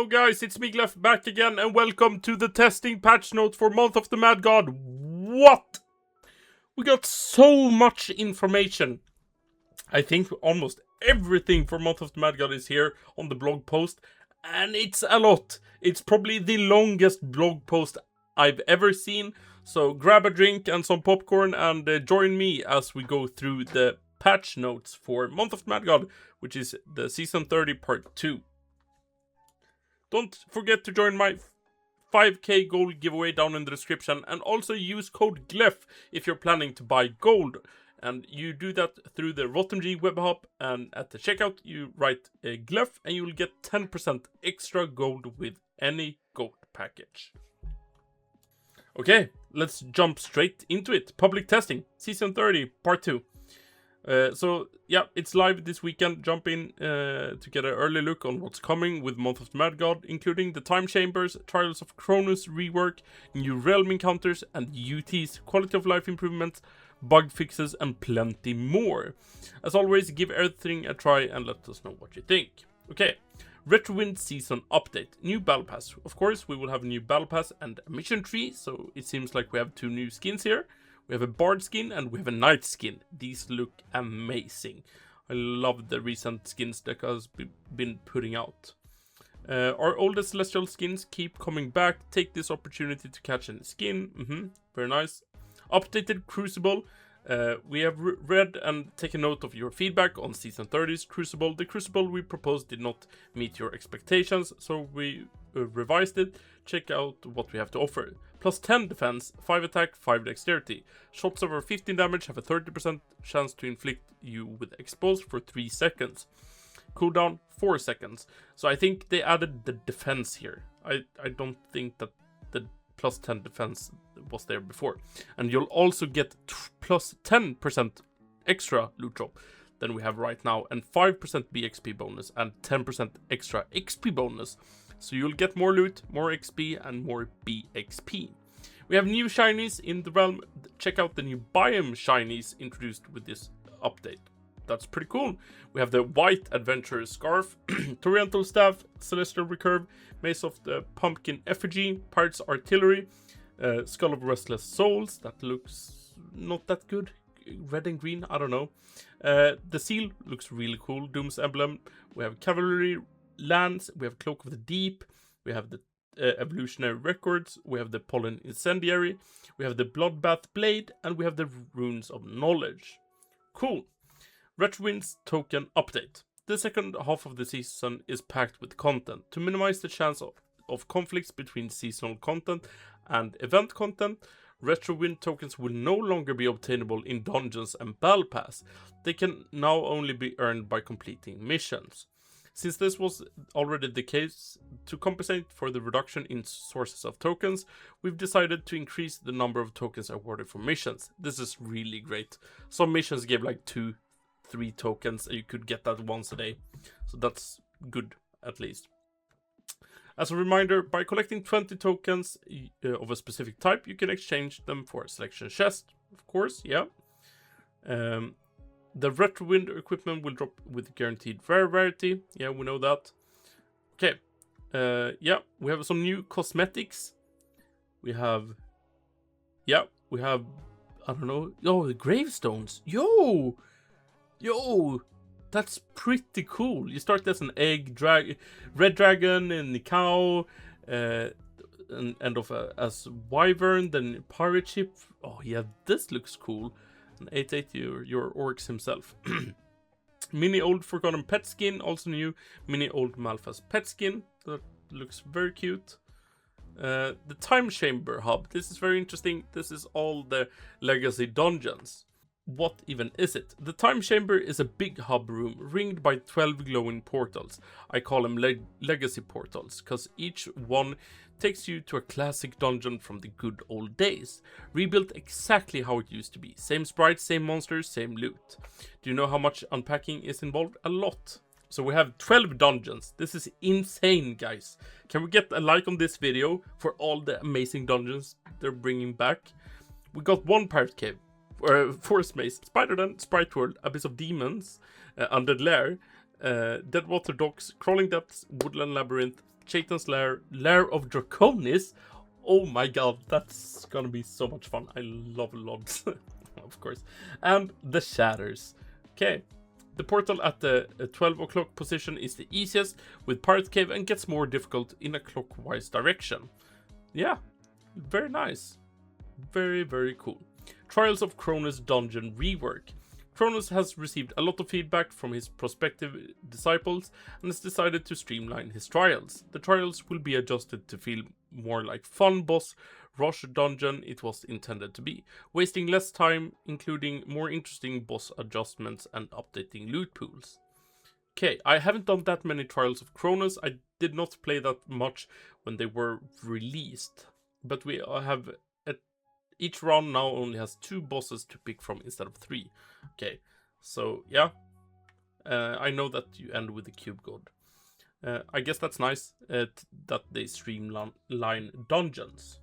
Hello guys, it's me Gleff back again and welcome to the testing patch notes for Month of the Mad God. What? We got so much information. I think almost everything for Month of the Mad God is here on the blog post, and it's a lot. It's probably the longest blog post I've ever seen, so grab a drink and some popcorn and join me as we go through the patch notes for Month of the Mad God, which is the Season 30 Part 2. Don't forget to join my 5k gold giveaway down in the description, and also use code Gleff if you're planning to buy gold. And you do that through the RotMG web hub, and at the checkout you write Gleff and you will get 10% extra gold with any gold package. Okay, let's jump straight into it. Public testing, Season 30, Part 2. So yeah, it's live this weekend. Jump in to get an early look on what's coming with Month of the Mad God, including the time chambers, trials of Cronus rework, new realm encounters and UTs, quality of life improvements, bug fixes and plenty more. As always, give everything a try and let us know what you think. Okay, Retrowind season update, new battle pass. Of course, we will have a new battle pass and a mission tree, so it seems like we have two new skins here. We have a bard skin and we have a knight skin. These look amazing. I love the recent skins that has been putting out. Our oldest celestial skins keep coming back. Take this opportunity to catch any skin. Very nice. Updated crucible. We have read and taken note of your feedback on Season 30's Crucible. The Crucible we proposed did not meet your expectations, so we revised it. Check out what we have to offer. Plus 10 defense, 5 attack, 5 dexterity. Shots over 15 damage have a 30% chance to inflict you with expose for 3 seconds. Cooldown 4 seconds. So I think they added the defense here. I don't think that the plus 10 defense was there before. And you'll also get plus 10% extra loot drop than we have right now, and 5% BXP bonus and 10% extra XP bonus. So you'll get more loot, more XP and more BXP. We have new shinies in the realm. Check out the new biome shinies introduced with this update. That's pretty cool. We have the white adventurer scarf, Torrential staff, celestial recurve, mace of the pumpkin effigy, pirates artillery, skull of restless souls. That looks not that good. Red and green, I don't know. The seal looks really cool. Doom's emblem. We have cavalry lance. We have cloak of the deep. We have the evolutionary records. We have the pollen incendiary. We have the bloodbath blade, and we have the runes of knowledge. Cool. Retrowind's token update. The second half of the season is packed with content. To minimize the chance of conflicts between seasonal content and event content, Retrowind tokens will no longer be obtainable in dungeons and battle pass. They can now only be earned by completing missions. Since this was already the case, to compensate for the reduction in sources of tokens, we've decided to increase the number of tokens awarded for missions. This is really great. Some missions gave like 2-3 tokens, and you could get that once a day. So that's good, at least. As a reminder, by collecting 20 tokens of a specific type, you can exchange them for a selection chest, of course, yeah. The Retrowind equipment will drop with guaranteed rarity. Yeah, we know that. Okay. Yeah, we have some new cosmetics. We have, I don't know. Oh, the gravestones. Yo! That's pretty cool. You start as an egg, red dragon, and the cow, and end off as wyvern, then pirate ship. Oh yeah, this looks cool. And 880, your Oryx himself. Mini old forgotten pet skin, also new. Mini old Malphas pet skin, that looks very cute. The time chamber hub, this is very interesting. This is all the legacy dungeons. What even is it? The time chamber is a big hub room ringed by 12 glowing portals. I call them legacy portals, because each one takes you to a classic dungeon from the good old days. Rebuilt exactly how it used to be. Same sprites, same monsters, same loot. Do you know how much unpacking is involved? A lot. So we have 12 dungeons. This is insane, guys. Can we get a like on this video for all the amazing dungeons they're bringing back? We got one pirate cave. Forest Maze, Spider-Den, Sprite World, Abyss of Demons, Undead Lair, Deadwater Docks, Crawling Depths, Woodland Labyrinth, Chaitan's Lair, Lair of Draconis. Oh my god, that's gonna be so much fun. I love logs, of course. And the Shatters. Okay, the portal at the 12 o'clock position is the easiest with Pirate Cave and gets more difficult in a clockwise direction. Yeah, very nice. Very, very cool. Trials of Cronus Dungeon Rework. Cronus has received a lot of feedback from his prospective disciples and has decided to streamline his trials. The trials will be adjusted to feel more like fun boss rush dungeon it was intended to be, wasting less time, including more interesting boss adjustments and updating loot pools. Okay, I haven't done that many trials of Cronus. I did not play that much when they were released, but we have each round now only has 2 bosses to pick from instead of 3. Okay, so yeah, I know that you end with the cube god. I guess that's nice that they streamline dungeons.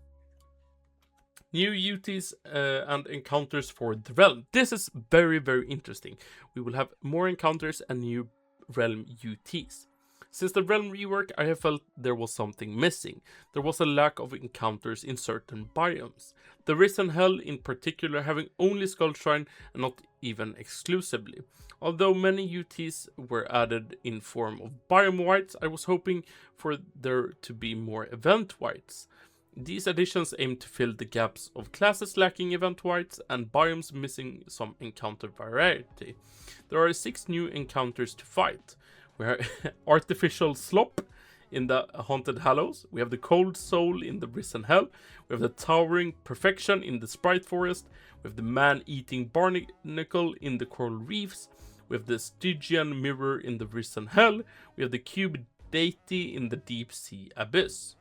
New UTs and encounters for the realm. This is very, very interesting. We will have more encounters and new realm UTs. Since the realm rework, I have felt there was something missing. There was a lack of encounters in certain biomes. The Risen Hell in particular having only Skull Shrine and not even exclusively. Although many UTs were added in form of biome whites, I was hoping for there to be more event whites. These additions aim to fill the gaps of classes lacking event whites and biomes missing some encounter variety. There are 6 new encounters to fight. We have Artificial Slop in the Haunted Hallows. We have the Cold Soul in the Risen Hell. We have the Towering Perfection in the Sprite Forest. We have the Man-Eating Barnacle in the Coral Reefs. We have the Stygian Mirror in the Risen Hell. We have the Cube Deity in the Deep Sea Abyss.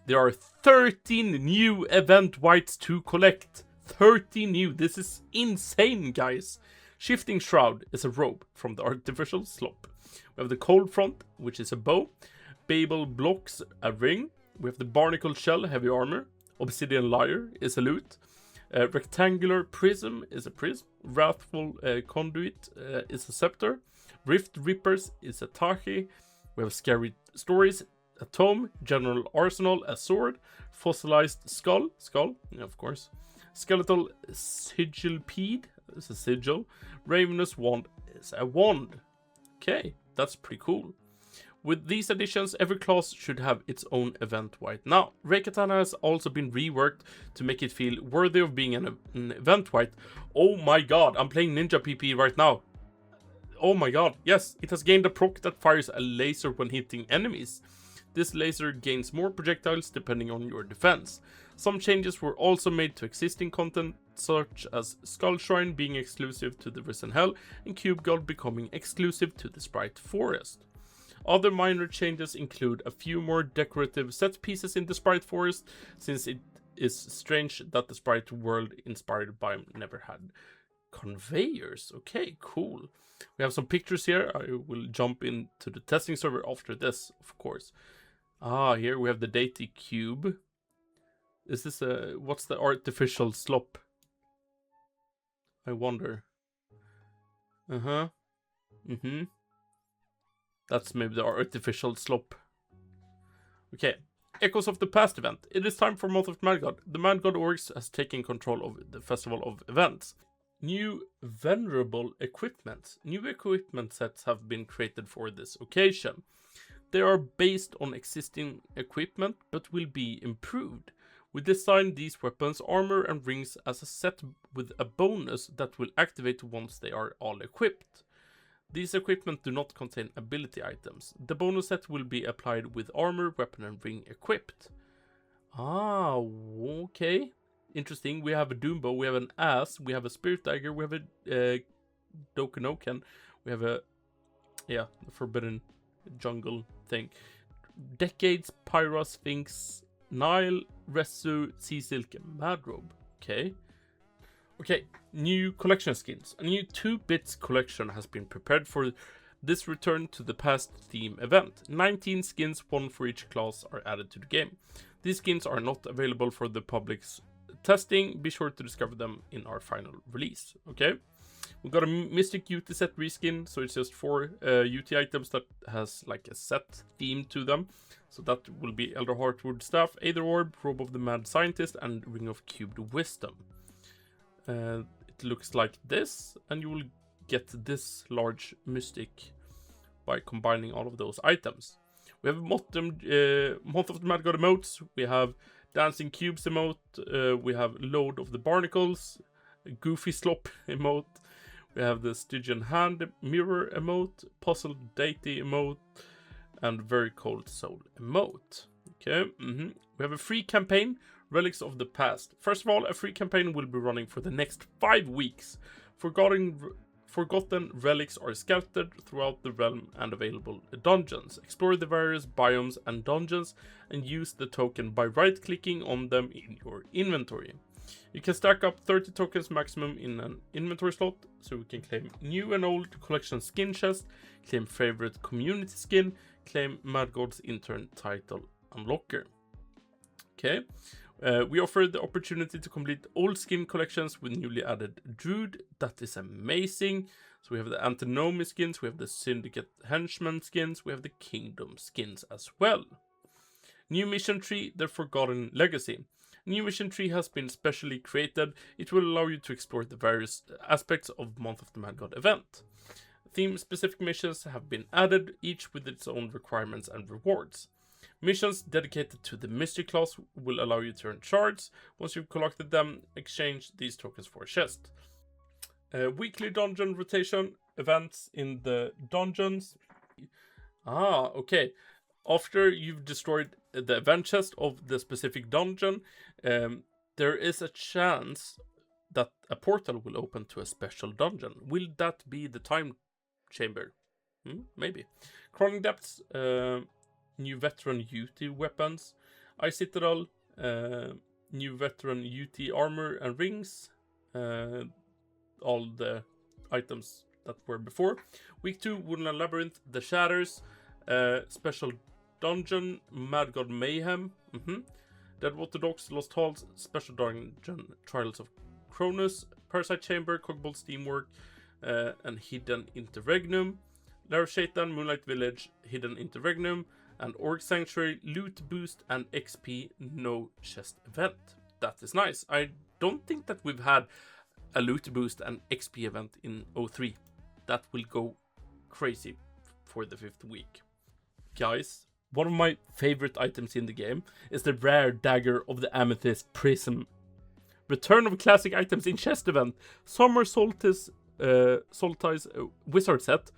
There are 13 new event whites to collect. 13 new. This is insane, guys. Shifting Shroud is a robe from the Artificial Slop. We have the Cold Front, which is a bow. Babel Blocks, a ring. We have the Barnacle Shell, heavy armor. Obsidian Lyre is a loot. Rectangular Prism is a prism. Wrathful Conduit is a scepter. Rift Rippers is a tachi. We have Scary Stories, a tome. General Arsenal, a sword. Fossilized Skull, yeah, of course. Skeletal Sigilpede is a sigil. Ravenous Wand is a wand. Okay, that's pretty cool. With these additions, every class should have its own event white. Now, Reikatana has also been reworked to make it feel worthy of being an event white. Oh my god, I'm playing Ninja PPE right now. Oh my god, yes, it has gained a proc that fires a laser when hitting enemies. This laser gains more projectiles depending on your defense. Some changes were also made to existing content, such as Skull Shrine being exclusive to the Risen Hell and Cube God becoming exclusive to the Sprite Forest. Other minor changes include a few more decorative set pieces in the Sprite Forest, since it is strange that the Sprite world inspired by never had conveyors. Okay, cool. We have some pictures here. I will jump into the testing server after this, of course. Here we have the deity cube. Is this what's the Artificial Slop? I wonder. That's maybe the Artificial Slop. Okay. Echoes of the Past event. It is time for Month of the Mad God. The Mad God Oryx has taken control of the Festival of Events. New venerable equipment. New equipment sets have been created for this occasion. They are based on existing equipment, but will be improved. We designed these weapons, armor, and rings as a set with a bonus that will activate once they are all equipped. These equipment do not contain ability items. The bonus set will be applied with armor, weapon, and ring equipped. Okay. Interesting. We have a Doombow, we have an Ass, we have a Spirit Dagger, we have a Dokunoken, we have a, the Forbidden Jungle thing. Decades, Pyra, Sphinx, Nile, Resu, Sea Silk, and Madrobe. Okay, new collection skins. A new 2-bits collection has been prepared for this return to the past theme event. 19 skins, 1 for each class, are added to the game. These skins are not available for the public's testing. Be sure to discover them in our final release. Okay. We got a Mystic UT set reskin, so it's just 4 UT items that has like a set theme to them. So that will be Elder Heartwood Staff, Aether Orb, Robe of the Mad Scientist, and Ring of Cubed Wisdom. It looks like this, and you will get this large Mystic by combining all of those items. We have Month of the Mad God emotes, we have Dancing Cubes emote, we have Load of the Barnacles, Goofy Slop emote, we have the Stygian Hand Mirror emote, Puzzle Deity emote, and Very Cold Soul emote. Okay, we have a free campaign, Relics of the Past. First of all, a free campaign will be running for the next 5 weeks. Forgotten relics are scattered throughout the realm and available dungeons. Explore the various biomes and dungeons and use the token by right-clicking on them in your inventory. You can stack up 30 tokens maximum in an inventory slot, so we can claim new and old collection skin chest, claim favorite community skin, claim Mad God's intern title unlocker. Okay, we offer the opportunity to complete old skin collections with newly added Druid. That is amazing. So we have the Antinomy skins, we have the Syndicate Henchman skins, we have the Kingdom skins as well. New mission tree, the Forgotten Legacy. New mission tree has been specially created. It will allow you to explore the various aspects of Month of the Mad God event. Theme-specific missions have been added, each with its own requirements and rewards. Missions dedicated to the Mystery class will allow you to earn shards. Once you've collected them, exchange these tokens for a chest. Weekly dungeon rotation events in the dungeons. Okay. After you've destroyed the event chest of the specific dungeon, there is a chance that a portal will open to a special dungeon. Will that be the time chamber? Maybe. Crawling Depths, new veteran UT weapons, Ice Citadel, new veteran UT armor and rings, all the items that were before. Week 2, Woodland Labyrinth, the Shatters, special dungeon, Mad God Mayhem, Deadwater Docks, Lost Halls, special dungeon, Trials of Cronus, Parasite Chamber, Cogbolt Steamwork, and Hidden Interregnum, Lair of Shaitan, Moonlight Village, Hidden Interregnum, and Oryx Sanctuary, Loot Boost, and XP No Chest Event. That is nice. I don't think that we've had a Loot Boost and XP event in 03. That will go crazy for the 5th week. Guys, one of my favorite items in the game is the rare Dagger of the Amethyst Prism. Return of classic items in chest event. Summer Solstice Wizard set.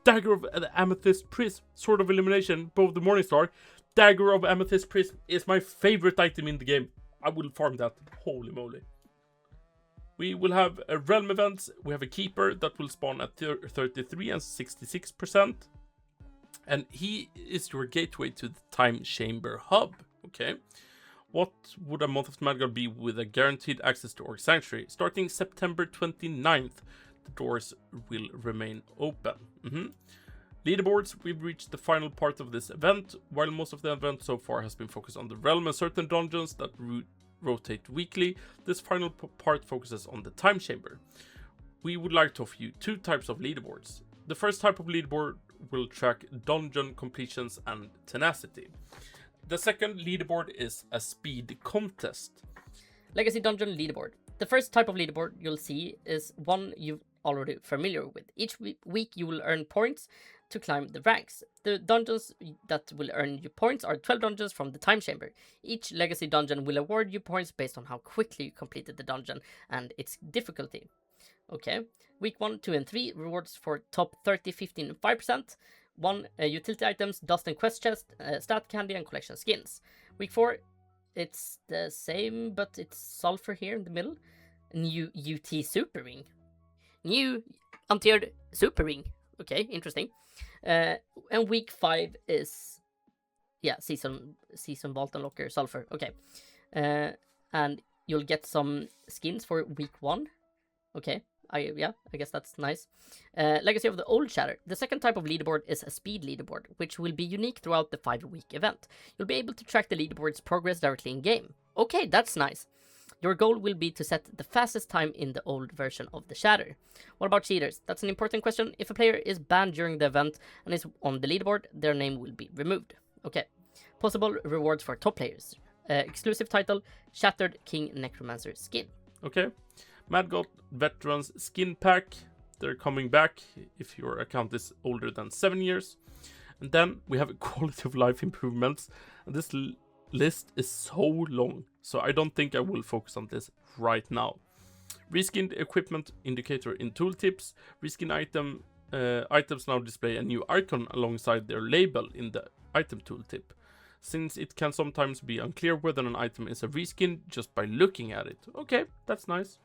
Dagger of the Amethyst Prism. Sword of Illumination, Bow of the Morningstar. Dagger of Amethyst Prism is my favorite item in the game. I will farm that. Holy moly. We will have realm events. We have a keeper that will spawn at 33 and 66%. And he is your gateway to the Time Chamber hub. Okay. What would a Month of the Mad God be with a guaranteed access to Oryx Sanctuary? Starting September 29th, the doors will remain open. Leaderboards, we've reached the final part of this event. While most of the event so far has been focused on the realm and certain dungeons that rotate weekly, this final part focuses on the Time Chamber. We would like to offer you 2 types of leaderboards. The first type of leaderboard will track dungeon completions and tenacity. The second leaderboard is a speed contest. Legacy Dungeon Leaderboard. The first type of leaderboard you'll see is one you're already familiar with. Each week you will earn points to climb the ranks. The dungeons that will earn you points are 12 dungeons from the Time Chamber. Each Legacy Dungeon will award you points based on how quickly you completed the dungeon and its difficulty. Okay, week 1, 2, and 3 rewards for top 30, 15, and 5%. 1 utility items, dust and quest chest, stat candy, and collection skins. Week 4, it's the same, but it's sulfur here in the middle. New UT super ring. New untiered super ring. Okay, interesting. And week 5 is, yeah, season vault unlocker sulfur. Okay, and you'll get some skins for week 1. Okay. I guess that's nice. Legacy of the Old Shatter. The second type of leaderboard is a speed leaderboard, which will be unique throughout the 5-week event. You'll be able to track the leaderboard's progress directly in game. Okay, that's nice. Your goal will be to set the fastest time in the old version of the Shatter. What about cheaters? That's an important question. If a player is banned during the event and is on the leaderboard, their name will be removed. Okay. Possible rewards for top players. Exclusive title, Shattered King Necromancer skin. Okay. Mad God Veterans skin pack. They're coming back if your account is older than 7 years. And then we have quality of life improvements. And this list is so long, so I don't think I will focus on this right now. Reskinned equipment indicator in tooltips. Reskin items now display a new icon alongside their label in the item tooltip, since it can sometimes be unclear whether an item is a reskin just by looking at it. Okay, that's nice.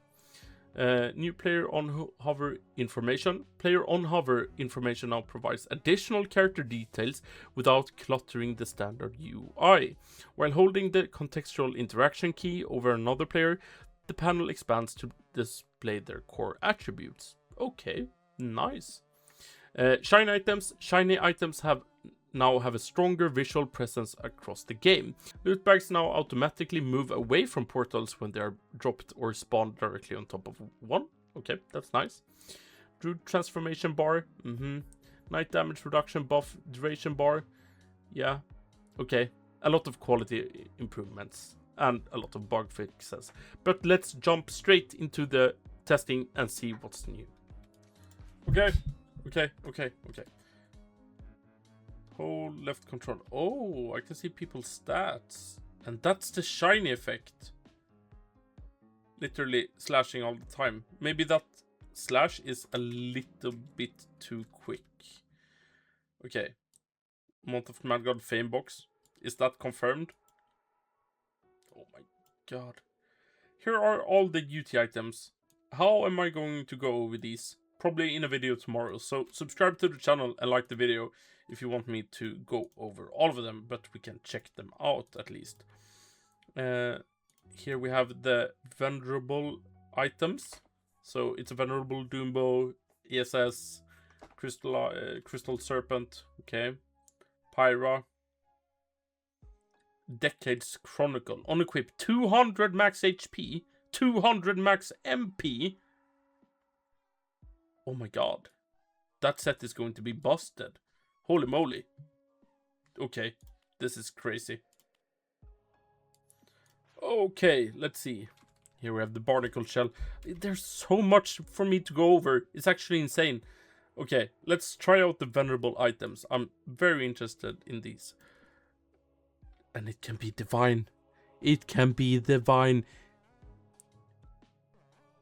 New player on hover information. Player on hover information now provides additional character details without cluttering the standard UI. While holding the contextual interaction key over another player, the panel expands to display their core attributes. Okay, nice. Shiny items. Shiny items now have a stronger visual presence across the game. Loot bags now automatically move away from portals when they are dropped or spawned directly on top of one. Okay, that's nice. Druid transformation bar. Night damage reduction buff, duration bar. Yeah, okay. A lot of quality improvements and a lot of bug fixes. But let's jump straight into the testing and see what's new. Okay. Hold left control. Oh, I can see people's stats. And that's the shiny effect. Literally slashing all the time. Maybe that slash is a little bit too quick. Okay. Month of Mad God Fame box. Is that confirmed? Oh my god. Here are all the UT items. How am I going to go over these? Probably in a video tomorrow. So subscribe to the channel and like the video if you want me to go over all of them, but we can check them out at least. Here we have the venerable items. So it's a venerable Doombow, ESS, crystal serpent, okay, Pyra, Decades Chronicle, on equip 200 max HP, 200 max MP. Oh my god, that set is going to be busted. Holy moly. Okay, this is crazy. Okay, let's see. Here we have the barnacle shell. There's so much for me to go over. It's actually insane. Okay, let's try out the venerable items. I'm very interested in these. And it can be divine. It can be divine.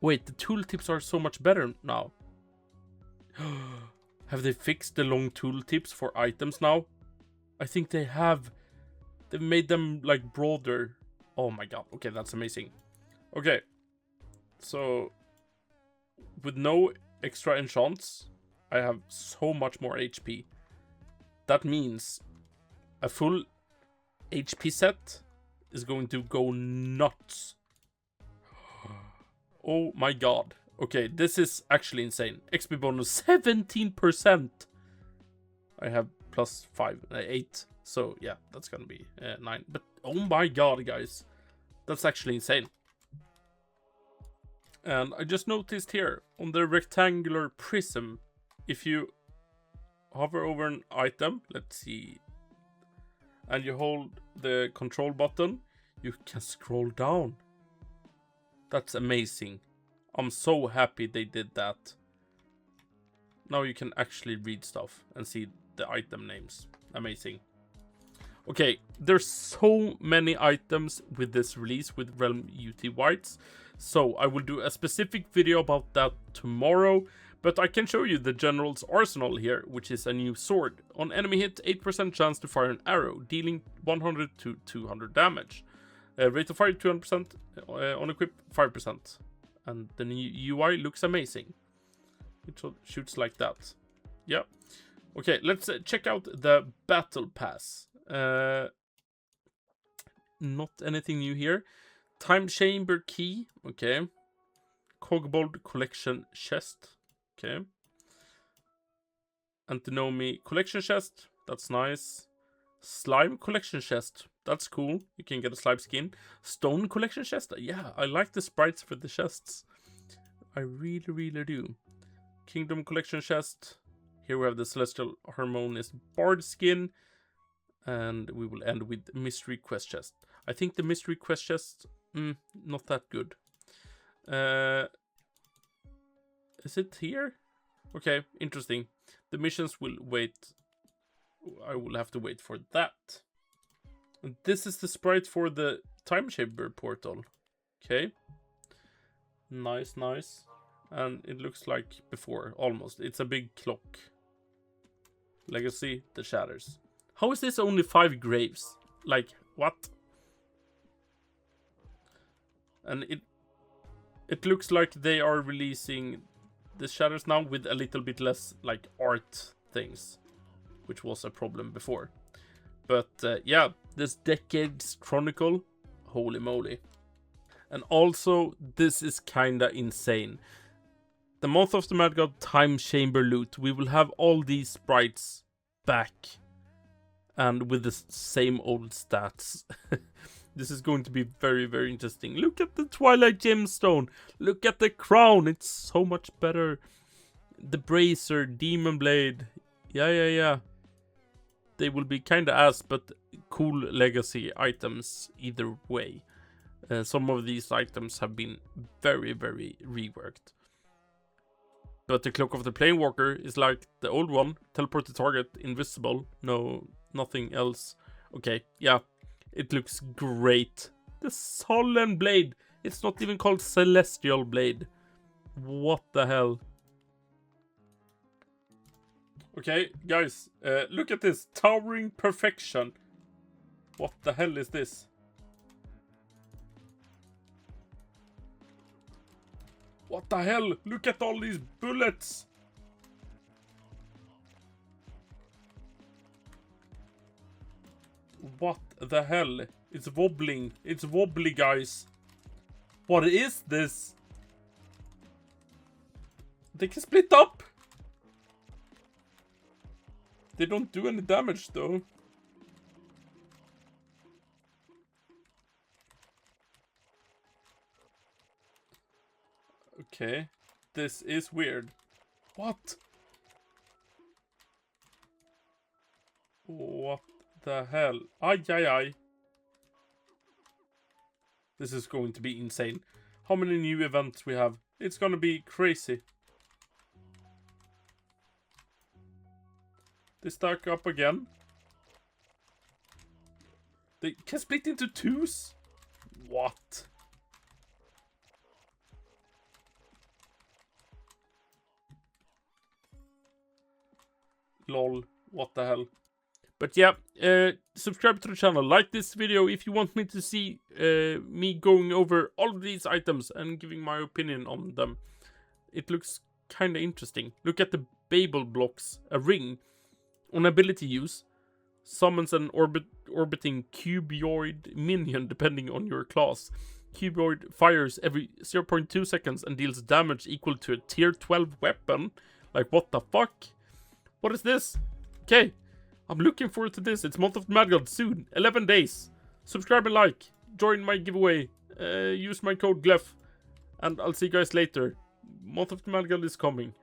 Wait, the tooltips are so much better now. Have they fixed the long tooltips for items now? I think they have. They've made them like broader. Oh my god. Okay, that's amazing. Okay. So with no extra enchants, I have so much more HP. That means a full HP set is going to go nuts. Oh my god. Okay, this is actually insane. XP bonus 17%. I have plus 8. So yeah, that's gonna be 9. But oh my god, guys. That's actually insane. And I just noticed here on the rectangular prism, if you hover over an item, let's see, and you hold the control button, you can scroll down. That's amazing. I'm so happy they did that. Now you can actually read stuff and see the item names. Amazing. Okay, there's so many items with this release with Realm UT Whites. So I will do a specific video about that tomorrow. But I can show you the General's Arsenal here, which is a new sword. On enemy hit, 8% chance to fire an arrow, dealing 100 to 200 damage. Rate of fire 200%, on equip 5%. And the new UI looks amazing. It shoots like that. Yeah. Okay, let's check out the Battle Pass. Not anything new here. Time Chamber Key. Okay. Cogbold Collection Chest. Okay. Antinomy Collection Chest. That's nice. Slime Collection Chest. That's cool. You can get a slime skin. Stone collection chest. Yeah, I like the sprites for the chests. I really, really do. Kingdom collection chest. Here we have the Celestial Harmonious Bard skin. And we will end with mystery quest chest. I think the mystery quest chest, not that good. Is it here? Okay, interesting. The missions will wait. I will have to wait for that. And this is the sprite for the time chamber portal. Okay. Nice, nice. And it looks like before, almost. It's a big clock. Legacy, the Shatters. How is this only 5 graves? Like, what? And it looks like they are releasing the Shatters now with a little bit less, like, art things. Which was a problem before. But, yeah, this Decade's Chronicle. Holy moly. And also, this is kinda insane. The Month of the Mad God Time Chamber Loot. We will have all these sprites back. And with the same old stats. This is going to be very, very interesting. Look at the Twilight Gemstone. Look at the crown. It's so much better. The Bracer, Demon Blade. Yeah. They will be kinda ass, but cool legacy items either way. Some of these items have been very, very reworked. But the Cloak of the Planewalker is like the old one. Teleport the target, invisible. No, nothing else. Okay, yeah. It looks great. The Solemn Blade. It's not even called Celestial Blade. What the hell? Okay, guys. Look at this. Towering Perfection. What the hell is this? What the hell? Look at all these bullets. What the hell? It's wobbling. It's wobbly, guys. What is this? They can split up. They don't do any damage, though. Okay. This is weird. What? What the hell? Ay. This is going to be insane. How many new events we have? It's gonna be crazy. They stack up again. They can split into twos? What? Lol. What the hell? But yeah, subscribe to the channel, like this video if you want me to see me going over all of these items and giving my opinion on them. It looks kinda interesting. Look at the Babel blocks, a ring. On ability use, summons an orbiting cuboid minion depending on your class. Cuboid fires every 0.2 seconds and deals damage equal to a tier 12 weapon. Like, what the fuck? What is this? Okay. I'm looking forward to this. It's Month of the Mad God soon. 11 days. Subscribe and like. Join my giveaway. Use my code Gleff. And I'll see you guys later. Month of the Mad God is coming.